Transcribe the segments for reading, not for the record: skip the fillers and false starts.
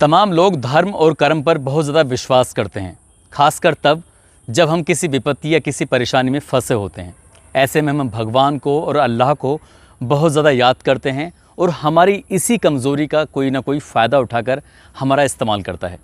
तमाम लोग धर्म और कर्म पर बहुत ज़्यादा विश्वास करते हैं, खासकर तब जब हम किसी विपत्ति या किसी परेशानी में फंसे होते हैं। ऐसे में हम भगवान को और अल्लाह को बहुत ज़्यादा याद करते हैं और हमारी इसी कमज़ोरी का कोई ना कोई फ़ायदा उठाकर हमारा इस्तेमाल करता है।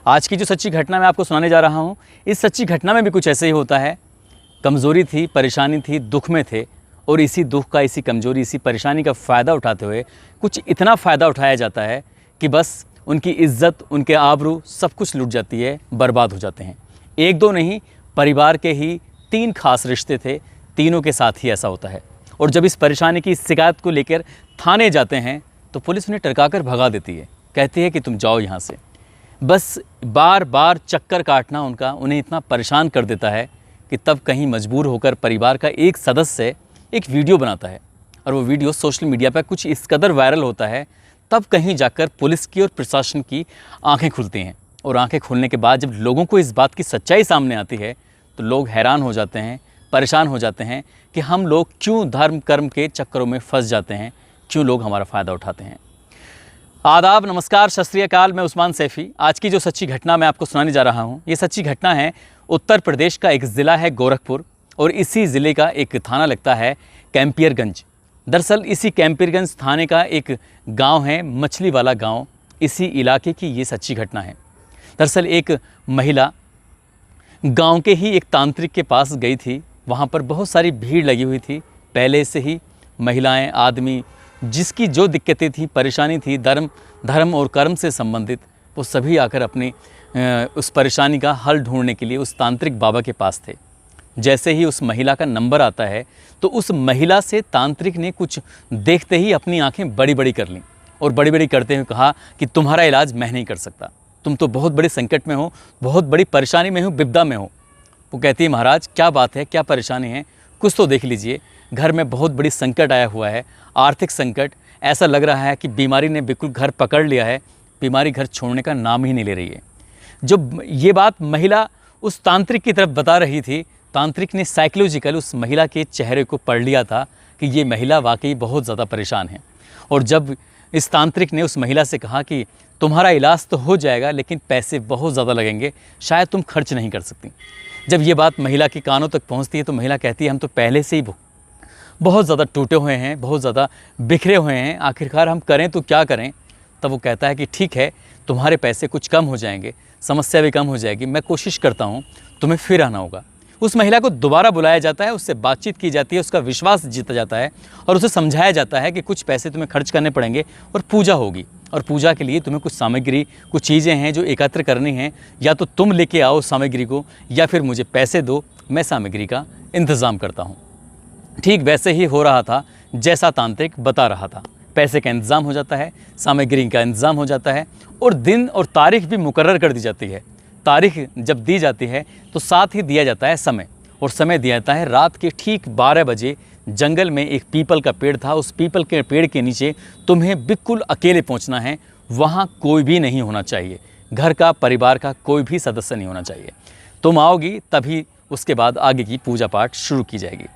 आज की जो सच्ची घटना मैं आपको सुनाने जा रहा हूँ, इस सच्ची घटना में भी कुछ ऐसे ही होता है। कमज़ोरी थी, परेशानी थी, दुख में थे और इसी दुख का, इसी कमज़ोरी, इसी परेशानी का फ़ायदा उठाते हुए कुछ इतना फ़ायदा उठाया जाता है कि बस उनकी इज़्ज़त, उनके आबरू सब कुछ लुट जाती है, बर्बाद हो जाते हैं। एक दो नहीं, परिवार के ही 3 खास रिश्ते थे, तीनों के साथ ही ऐसा होता है। और जब इस परेशानी की शिकायत को लेकर थाने जाते हैं तो पुलिस उन्हें टरकाकर भगा देती है, कहती है कि तुम जाओ यहाँ से। बस बार बार चक्कर काटना उन्हें इतना परेशान कर देता है कि तब कहीं मजबूर होकर परिवार का एक सदस्य एक वीडियो बनाता है और वो वीडियो सोशल मीडिया पर कुछ इस कदर वायरल होता है, तब कहीं जाकर पुलिस की और प्रशासन की आंखें खुलती हैं। और आंखें खुलने के बाद जब लोगों को इस बात की सच्चाई सामने आती है तो लोग हैरान हो जाते हैं, परेशान हो जाते हैं कि हम लोग क्यों धर्म कर्म के चक्करों में फंस जाते हैं, क्यों लोग हमारा फ़ायदा उठाते हैं। आदाब, नमस्कार, सत श्री अकाल। मैं उस्मान सैफ़ी। आज की जो सच्ची घटना मैं आपको सुनाने जा रहा हूँ, ये सच्ची घटना है उत्तर प्रदेश का एक ज़िला है गोरखपुर और इसी ज़िले का एक थाना लगता है कैंपियरगंज। दरअसल इसी कैंपियरगंज थाने का एक गांव है मछली वाला गांव। इसी इलाके की ये सच्ची घटना है। दरअसल एक महिला गांव के ही एक तांत्रिक के पास गई थी। वहां पर बहुत सारी भीड़ लगी हुई थी। पहले से ही महिलाएं, आदमी, जिसकी जो दिक्कतें थी, परेशानी थी धर्म और कर्म से संबंधित, वो सभी आकर अपनी उस परेशानी का हल ढूंढने के लिए उस तांत्रिक बाबा के पास थे। जैसे ही उस महिला का नंबर आता है तो उस महिला से तांत्रिक ने कुछ देखते ही अपनी आंखें बड़ी बड़ी कर लीं और बड़ी बड़ी करते हुए कहा कि तुम्हारा इलाज मैं नहीं कर सकता, तुम तो बहुत बड़े संकट में हो, बहुत बड़ी परेशानी में हो, विपदा में हो। वो कहती है, महाराज क्या बात है, क्या परेशानी है, कुछ तो देख लीजिए, घर में बहुत बड़ी संकट आया हुआ है, आर्थिक संकट। ऐसा लग रहा है कि बीमारी ने बिल्कुल घर पकड़ लिया है, बीमारी घर छोड़ने का नाम ही नहीं ले रही है। जब ये बात महिला उस तांत्रिक की तरफ बता रही थी, तांत्रिक ने साइकोलॉजिकल उस महिला के चेहरे को पढ़ लिया था कि ये महिला वाकई बहुत ज़्यादा परेशान है। और जब इस तांत्रिक ने उस महिला से कहा कि तुम्हारा इलाज तो हो जाएगा लेकिन पैसे बहुत ज़्यादा लगेंगे, शायद तुम खर्च नहीं कर सकती। जब ये बात महिला के कानों तक पहुंचती है तो महिला कहती है, हम तो पहले से ही बहुत ज़्यादा टूटे हुए हैं, बहुत ज़्यादा बिखरे हुए हैं, आखिरकार हम करें तो क्या करें। तब वो कहता है कि ठीक है, तुम्हारे पैसे कुछ कम हो जाएंगे, समस्या भी कम हो जाएगी, मैं कोशिश करता हूँ, तुम्हें फिर आना होगा। उस महिला को दोबारा बुलाया जाता है, उससे बातचीत की जाती है, उसका विश्वास जीता जाता है और उसे समझाया जाता है कि कुछ पैसे तुम्हें खर्च करने पड़ेंगे और पूजा होगी। और पूजा के लिए तुम्हें कुछ सामग्री, कुछ चीज़ें हैं जो एकत्र करनी हैं, या तो तुम लेके आओ सामग्री को या फिर मुझे पैसे दो, मैं सामग्री का इंतज़ाम करता हूँ। ठीक वैसे ही हो रहा था जैसा तांत्रिक बता रहा था। पैसे का इंतज़ाम हो जाता है, सामग्री का इंतज़ाम हो जाता है और दिन और तारीख भी मुकर्रर कर दी जाती है। तारीख जब दी जाती है तो साथ ही दिया जाता है समय, और समय दिया जाता है रात के ठीक 12 बजे। जंगल में एक पीपल का पेड़ था, उस पीपल के पेड़ के नीचे तुम्हें बिल्कुल अकेले पहुंचना है। वहां कोई भी नहीं होना चाहिए, घर का, परिवार का कोई भी सदस्य नहीं होना चाहिए। तुम आओगी तभी उसके बाद आगे की पूजा पाठ शुरू की जाएगी।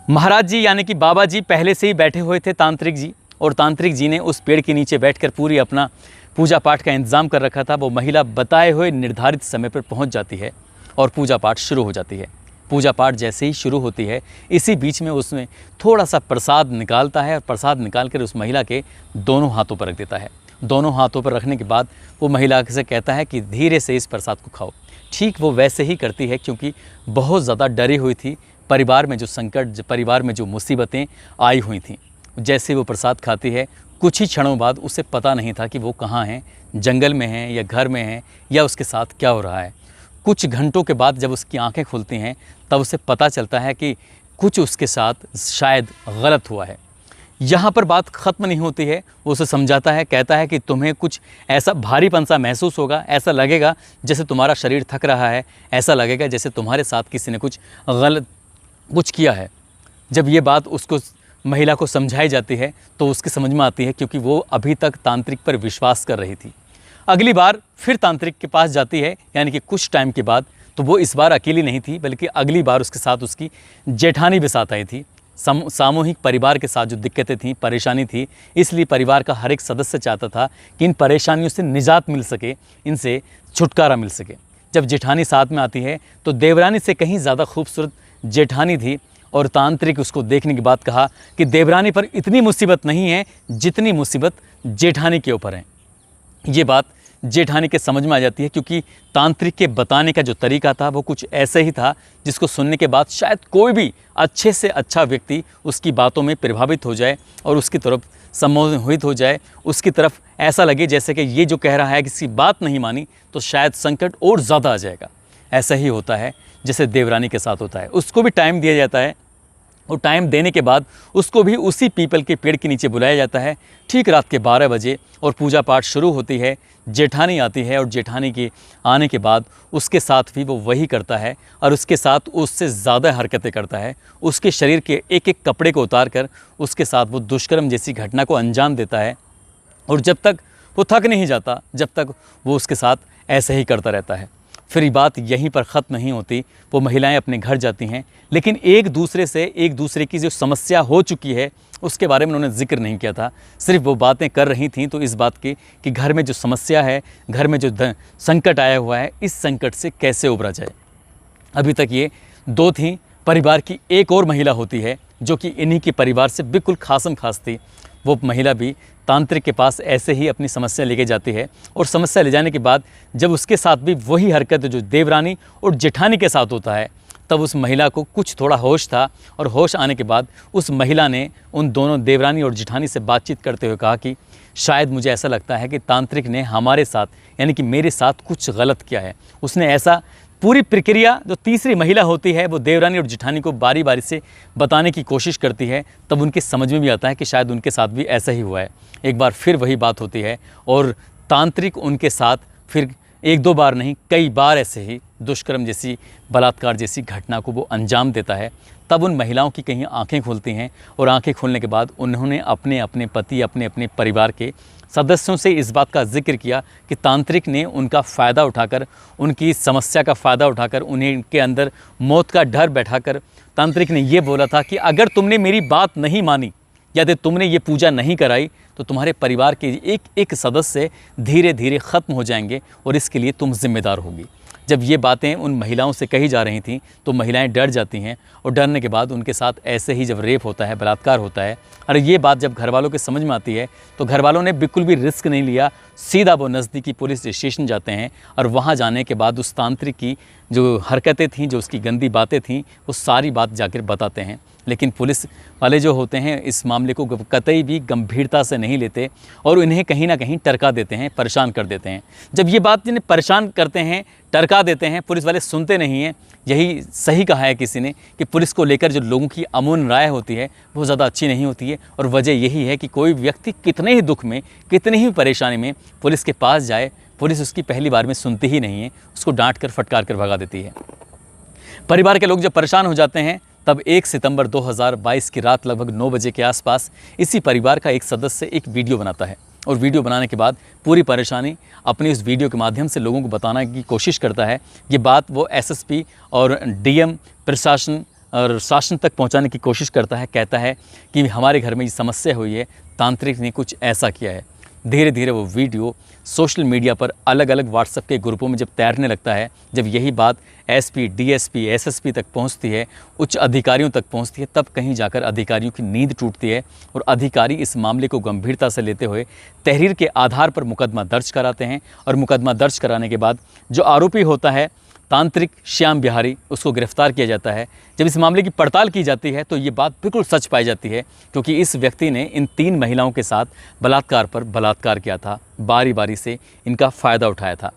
महाराज जी यानी कि बाबा जी पहले से ही बैठे हुए थे, तांत्रिक जी, और तांत्रिक जी ने उस पेड़ के नीचे बैठकर पूरी अपना पूजा पाठ का इंतज़ाम कर रखा था। वो महिला बताए हुए निर्धारित समय पर पहुंच जाती है और पूजा पाठ शुरू हो जाती है। पूजा पाठ जैसे ही शुरू होती है, इसी बीच में उसमें थोड़ा सा प्रसाद निकालता है और प्रसाद निकाल कर उस महिला के दोनों हाथों पर रख देता है। दोनों हाथों पर रखने के बाद वो महिला से कहता है कि धीरे से इस प्रसाद को खाओ। ठीक वो वैसे ही करती है, क्योंकि बहुत ज़्यादा डरी हुई थी। परिवार में जो संकट, परिवार में जो मुसीबतें आई हुई थीं, जैसे वो प्रसाद खाती है, कुछ ही क्षणों बाद उसे पता नहीं था कि वो कहाँ हैं, जंगल में हैं या घर में हैं या उसके साथ क्या हो रहा है। कुछ घंटों के बाद जब उसकी आंखें खुलती हैं तब उसे पता चलता है कि कुछ उसके साथ शायद गलत हुआ है। यहाँ पर बात ख़त्म नहीं होती है। वो उसे समझाता है, कहता है कि तुम्हें कुछ ऐसा भारीपन सा महसूस होगा, ऐसा लगेगा जैसे तुम्हारा शरीर थक रहा है, ऐसा लगेगा जैसे तुम्हारे साथ किसी ने कुछ गलत किया है। जब ये बात उसको, महिला को समझाई जाती है तो उसकी समझ में आती है, क्योंकि वो अभी तक तांत्रिक पर विश्वास कर रही थी। अगली बार फिर तांत्रिक के पास जाती है, यानी कि कुछ टाइम के बाद, तो वो इस बार अकेली नहीं थी, बल्कि अगली बार उसके साथ उसकी जेठानी भी साथ आई थी। सामूहिक परिवार के साथ जो दिक्कतें थीं, परेशानी थी, इसलिए परिवार का हर एक सदस्य चाहता था कि इन परेशानियों से निजात मिल सके, इनसे छुटकारा मिल सके। जब जेठानी साथ में आती है तो देवरानी से कहीं ज़्यादा खूबसूरत जेठानी थी, और तांत्रिक उसको देखने के बाद कहा कि देवरानी पर इतनी मुसीबत नहीं है जितनी मुसीबत जेठानी के ऊपर है। ये बात जेठानी के समझ में आ जाती है, क्योंकि तांत्रिक के बताने का जो तरीका था वो कुछ ऐसे ही था जिसको सुनने के बाद शायद कोई भी अच्छे से अच्छा व्यक्ति उसकी बातों में प्रभावित हो जाए और उसकी तरफ सम्मोहित हो जाए, उसकी तरफ ऐसा लगे जैसे कि ये जो कह रहा है किसी बात नहीं मानी तो शायद संकट और ज़्यादा आ जाएगा। ऐसा ही होता है जैसे देवरानी के साथ होता है। उसको भी टाइम दिया जाता है और टाइम देने के बाद उसको भी उसी पीपल के पेड़ के नीचे बुलाया जाता है ठीक रात के 12 बजे, और पूजा पाठ शुरू होती है। जेठानी आती है और जेठानी के आने के बाद उसके साथ भी वो वही करता है और उसके साथ उससे ज़्यादा हरकतें करता है। उसके शरीर के एक एक कपड़े को उतार कर उसके साथ वो दुष्कर्म जैसी घटना को अंजाम देता है, और जब तक वो थक नहीं जाता, जब तक वो उसके साथ ऐसे ही करता रहता है। फिर बात यहीं पर ख़त्म नहीं होती। वो महिलाएं अपने घर जाती हैं, लेकिन एक दूसरे की जो समस्या हो चुकी है उसके बारे में उन्होंने जिक्र नहीं किया था। सिर्फ वो बातें कर रही थीं तो इस बात की कि घर में जो समस्या है, घर में जो संकट आया हुआ है, इस संकट से कैसे उबरा जाए। अभी तक ये 2 थीं। परिवार की एक और महिला होती है जो कि इन्हीं के परिवार से बिल्कुल खासम खास थी। वो महिला भी तांत्रिक के पास ऐसे ही अपनी समस्या लेके जाती है, और समस्या ले जाने के बाद जब उसके साथ भी वही हरकत जो देवरानी और जेठानी के साथ होता है, तब उस महिला को कुछ थोड़ा होश था, और होश आने के बाद उस महिला ने उन दोनों देवरानी और जेठानी से बातचीत करते हुए कहा कि शायद मुझे ऐसा लगता है कि तांत्रिक ने हमारे साथ, यानी कि मेरे साथ कुछ गलत किया है। उसने ऐसा पूरी प्रक्रिया, जो तीसरी महिला होती है वो देवरानी और जेठानी को बारी बारी से बताने की कोशिश करती है, तब उनके समझ में भी आता है कि शायद उनके साथ भी ऐसा ही हुआ है। एक बार फिर वही बात होती है और तांत्रिक उनके साथ फिर 1-2 बार नहीं, कई बार ऐसे ही दुष्कर्म जैसी, बलात्कार जैसी घटना को वो अंजाम देता है। तब उन महिलाओं की कहीं आंखें खुलती हैं, और आंखें खुलने के बाद उन्होंने अपने अपने पति, अपने अपने परिवार के सदस्यों से इस बात का जिक्र किया कि तांत्रिक ने उनका फ़ायदा उठाकर, उनकी समस्या का फ़ायदा उठाकर, उन्हें के अंदर मौत का डर बैठाकर तांत्रिक ने ये बोला था कि अगर तुमने मेरी बात नहीं मानी या तो तुमने ये पूजा नहीं कराई तो तुम्हारे परिवार के एक एक सदस्य धीरे धीरे ख़त्म हो जाएंगे, और इसके लिए तुम जिम्मेदार होगी। जब ये बातें उन महिलाओं से कही जा रही थीं तो महिलाएं डर जाती हैं, और डरने के बाद उनके साथ ऐसे ही जब रेप होता है, बलात्कार होता है, और ये बात जब घर वालों के समझ में आती है तो घर वालों ने बिल्कुल भी रिस्क नहीं लिया, सीधा वो नज़दीकी पुलिस स्टेशन जाते हैं, और वहाँ जाने के बाद उस तांत्रिक की जो हरकतें थीं, जो उसकी गंदी बातें थीं, वो सारी बात जाकर बताते हैं। लेकिन पुलिस वाले जो होते हैं इस मामले को कतई भी गंभीरता से नहीं लेते, और उन्हें कहीं ना कहीं टरका देते हैं, परेशान कर देते हैं। जब ये बात जिन्हें परेशान करते हैं, टरका देते हैं, पुलिस वाले सुनते नहीं हैं। यही सही कहा है किसी ने कि पुलिस को लेकर जो लोगों की अमून राय होती है वो ज़्यादा अच्छी नहीं होती है, और वजह यही है कि कोई व्यक्ति कितने ही दुख में, कितनी ही परेशानी में पुलिस के पास जाए, पुलिस उसकी पहली बार में सुनती ही नहीं है, उसको डांट कर फटकार कर भगा देती है। परिवार के लोग जब परेशान हो जाते हैं तब 1 सितंबर 2022 की रात लगभग 9 बजे के आसपास इसी परिवार का एक सदस्य एक वीडियो बनाता है, और वीडियो बनाने के बाद पूरी परेशानी अपनी इस वीडियो के माध्यम से लोगों को बताने की कोशिश करता है। ये बात वो एसएसपी और डीएम प्रशासन और शासन तक पहुंचाने की कोशिश करता है। कहता है कि हमारे घर में ये समस्या हुई है, तांत्रिक ने कुछ ऐसा किया है। धीरे धीरे वो वीडियो सोशल मीडिया पर अलग अलग व्हाट्सएप के ग्रुपों में जब तैरने लगता है, जब यही बात एसपी, डीएसपी, एसएसपी तक पहुंचती है, उच्च अधिकारियों तक पहुंचती है, तब कहीं जाकर अधिकारियों की नींद टूटती है, और अधिकारी इस मामले को गंभीरता से लेते हुए तहरीर के आधार पर मुकदमा दर्ज कराते हैं। और मुकदमा दर्ज कराने के बाद जो आरोपी होता है तांत्रिक श्याम बिहारी, उसको गिरफ्तार किया जाता है। जब इस मामले की पड़ताल की जाती है तो ये बात बिल्कुल सच पाई जाती है, क्योंकि इस व्यक्ति ने इन 3 महिलाओं के साथ बलात्कार पर बलात्कार किया था, बारी बारी से इनका फ़ायदा उठाया था।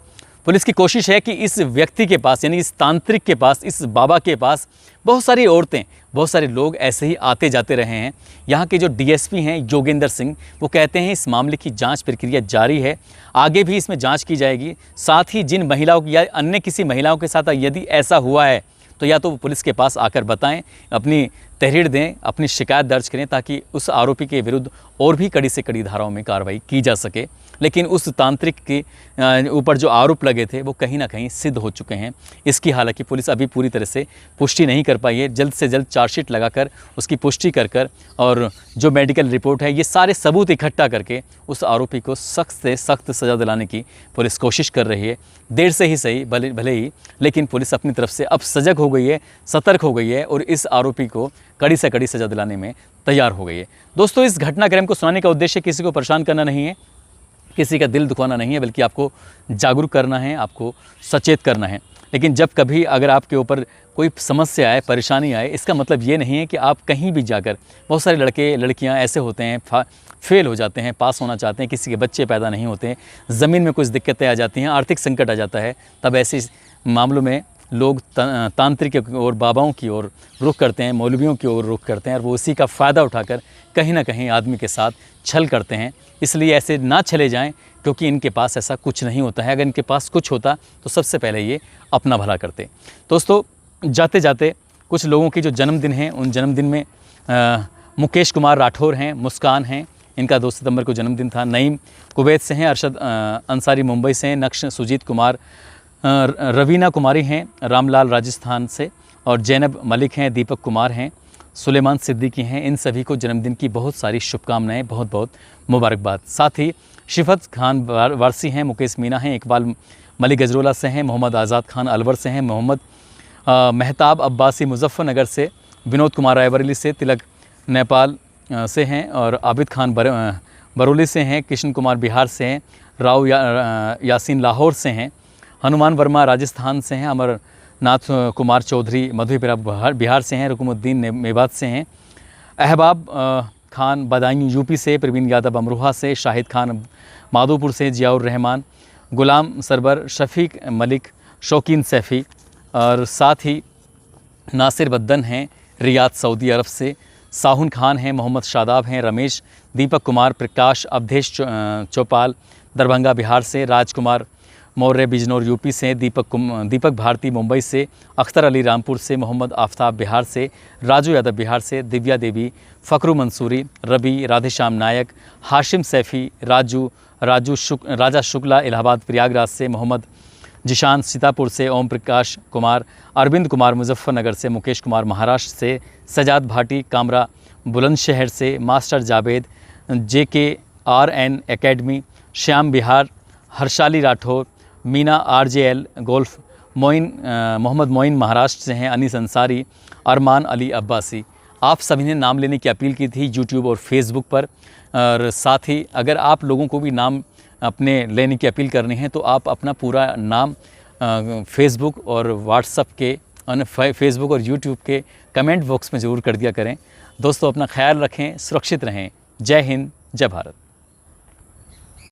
पुलिस की कोशिश है कि इस व्यक्ति के पास, यानी इस तांत्रिक के पास, इस बाबा के पास बहुत सारी औरतें, बहुत सारे लोग ऐसे ही आते जाते रहे हैं। यहाँ के जो डीएसपी हैं योगेंद्र सिंह, वो कहते हैं इस मामले की जांच प्रक्रिया जारी है, आगे भी इसमें जांच की जाएगी। साथ ही जिन महिलाओं की या अन्य किसी महिलाओं के साथ यदि ऐसा हुआ है तो या तो वो पुलिस के पास आकर बताएं, अपनी तहरीर दें, अपनी शिकायत दर्ज करें, ताकि उस आरोपी के विरुद्ध और भी कड़ी से कड़ी धाराओं में कार्रवाई की जा सके। लेकिन उस तांत्रिक के ऊपर जो आरोप लगे थे वो कहीं ना कहीं सिद्ध हो चुके हैं। इसकी हालांकि पुलिस अभी पूरी तरह से पुष्टि नहीं कर पाई है। जल्द से जल्द चार्जशीट लगाकर उसकी पुष्टि कर और जो मेडिकल रिपोर्ट है, ये सारे सबूत इकट्ठा करके उस आरोपी को सख्त से सख्त सज़ा दिलाने की पुलिस कोशिश कर रही है। देर से ही सही, भले ही, लेकिन पुलिस अपनी तरफ से अब सजग हो गई है, सतर्क हो गई है और इस आरोपी को कड़ी से कड़ी सज़ा दिलाने में तैयार हो गई है। दोस्तों, इस घटनाक्रम को सुनाने का उद्देश्य किसी को परेशान करना नहीं है, किसी का दिल दुखाना नहीं है, बल्कि आपको जागरूक करना है, आपको सचेत करना है। लेकिन जब कभी अगर आपके ऊपर कोई समस्या आए, परेशानी आए, इसका मतलब ये नहीं है कि आप कहीं भी जाकर, बहुत सारे लड़के लड़कियां ऐसे होते हैं फेल हो जाते हैं, पास होना चाहते हैं, किसी के बच्चे पैदा नहीं होते हैं, ज़मीन में कुछ दिक्कतें आ जाती हैं, आर्थिक संकट आ जाता है, तब ऐसे मामलों में लोग तांत्रिक और बाबाओं की ओर रुख करते हैं, मौलवियों की ओर रुख करते हैं और वो उसी का फ़ायदा उठाकर कहीं ना कहीं आदमी के साथ छल करते हैं। इसलिए ऐसे ना चले जाएं, क्योंकि इनके पास ऐसा कुछ नहीं होता है। अगर इनके पास कुछ होता तो सबसे पहले ये अपना भला करते। दोस्तों, जाते जाते कुछ लोगों की जो जन्मदिन हैं, उन जन्मदिन में मुकेश कुमार राठौर हैं, मुस्कान हैं, इनका 2 सितंबर को जन्मदिन था। नईम कुवैत से हैं, अरशद अंसारी मुंबई से हैं, नक्श सुजीत कुमार, रवीना कुमारी हैं रामलाल राजस्थान से, और जैनब मलिक हैं, दीपक कुमार हैं, सुलेमान सिद्दीकी हैं। इन सभी को जन्मदिन की बहुत सारी शुभकामनाएं, बहुत बहुत मुबारकबाद। साथ ही शिफत खान वारसी हैं, मुकेश मीना हैं, इकबाल मलिक गजरोला से हैं, मोहम्मद आज़ाद खान अलवर से हैं, मोहम्मद मेहताब अब्बासी मुजफ्फरनगर से, विनोद कुमार रायबरेली से, तिलक नेपाल से हैं, और आबिद खान बरौली से हैं, कृष्ण कुमार बिहार से हैं, राव यासीन लाहौर से हैं, हनुमान वर्मा राजस्थान से हैं, अमरनाथ कुमार चौधरी मधुपुरा बिहार से हैं, रुकुमुद्दीन मेवात से हैं, अहबाब खान बदायूं यूपी से, प्रवीण यादव अमरोहा से, शाहिद खान माधोपुर से, जियाउर रहमान, गुलाम सरबर, शफीक मलिक, शौकीन सैफ़ी, और साथ ही नासिर बद्दन हैं रियाद सऊदी अरब से, साहुन खान हैं, मोहम्मद शादाब हैं, रमेश, दीपक कुमार, प्रकाश, अवधेश चौपाल दरभंगा बिहार से, राजकुमार मौर्य बिजनौर यूपी से, दीपक भारती मुंबई से, अख्तर अली रामपुर से, मोहम्मद आफ्ताब बिहार से, राजू यादव बिहार से, दिव्या देवी, फ़खरू मंसूरी, रवि, राधेश्याम नायक, हाशिम सैफ़ी, राजा शुक्ला इलाहाबाद प्रयागराज से, मोहम्मद जिशान सीतापुर से, ओम प्रकाश कुमार, अरविंद कुमार मुजफ्फरनगर से, मुकेश कुमार महाराष्ट्र से, सजाद भाटी कामरा बुलंदशहर से, master Javed JKRN academy Shyam Bihar, Harshali Rathore, Meena RJL golf, Mohammad Moin Maharashtra से हैं, अनीस अंसारी, अरमान अली अब्बासी। आप सभी ने नाम लेने की अपील की थी यूट्यूब और फेसबुक पर, और साथ ही अगर आप लोगों को भी नाम अपने लेने की अपील करनी है तो आप अपना पूरा नाम फेसबुक और व्हाट्सएप के फेसबुक और यूट्यूब के कमेंट बॉक्स में ज़रूर कर दिया करें। दोस्तों, अपना ख्याल रखें, सुरक्षित रहें। जय हिंद, जय भारत।